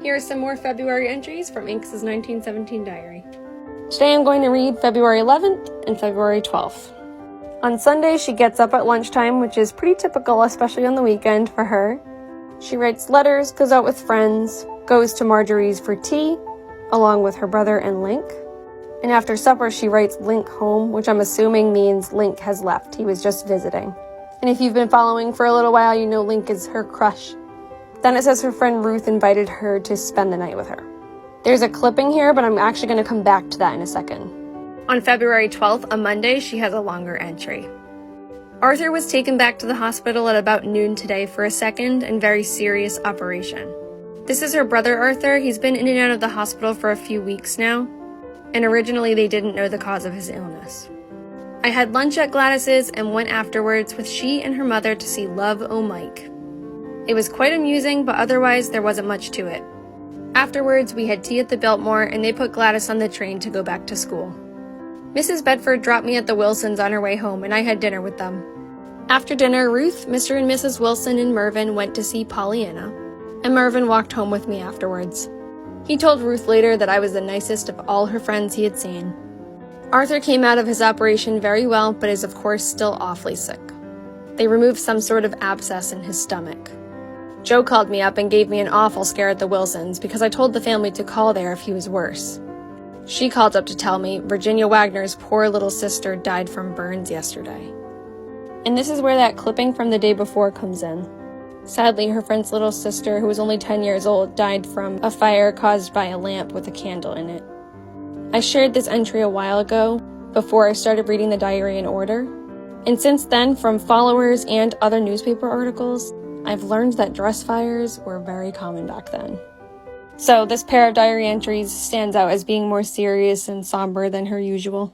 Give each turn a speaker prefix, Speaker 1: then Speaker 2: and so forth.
Speaker 1: Here are some more February entries from Inks' 1917 diary. Today I'm going to read February 11th and February 12th. On Sunday, she gets up at lunchtime, which is pretty typical, especially on the weekend for her. She writes letters, goes out with friends, goes to Marjorie's for tea, along with her brother and Link. And after supper, she writes Link home, which I'm assuming means Link has left. He was just visiting. And if you've been following for a little while, you know Link is her crush. Then it says her friend Ruth invited her to spend the night with her. There's a clipping here, but I'm actually going to come back to that in a second. On February 12th, a Monday, she has a longer entry. Arthur was taken back to the hospital at about noon today for a second and very serious operation. This is her brother Arthur. He's been in and out of the hospital for a few weeks now, and originally they didn't know the cause of his illness. I had lunch at Gladys's and went afterwards with she and her mother to see Love O' Mike. It was quite amusing, but otherwise there wasn't much to it. Afterwards, we had tea at the Biltmore, and they put Gladys on the train to go back to school. Mrs. Bedford dropped me at the Wilsons on her way home, and I had dinner with them. After dinner, Ruth, Mr. and Mrs. Wilson, and Mervyn went to see Pollyanna, and Mervyn walked home with me afterwards. He told Ruth later that I was the nicest of all her friends he had seen. Arthur came out of his operation very well, but is of course still awfully sick. They removed some sort of abscess in his stomach. Joe called me up and gave me an awful scare at the Wilsons because I told the family to call there if he was worse. She called up to tell me Virginia Wagner's poor little sister died from burns yesterday. And this is where that clipping from the day before comes in. Sadly, her friend's little sister, who was only 10 years old, died from a fire caused by a lamp with a candle in it. I shared this entry a while ago, before I started reading the diary in order. And since then, from followers and other newspaper articles, I've learned that dress fires were very common back then. So this pair of diary entries stands out as being more serious and somber than her usual.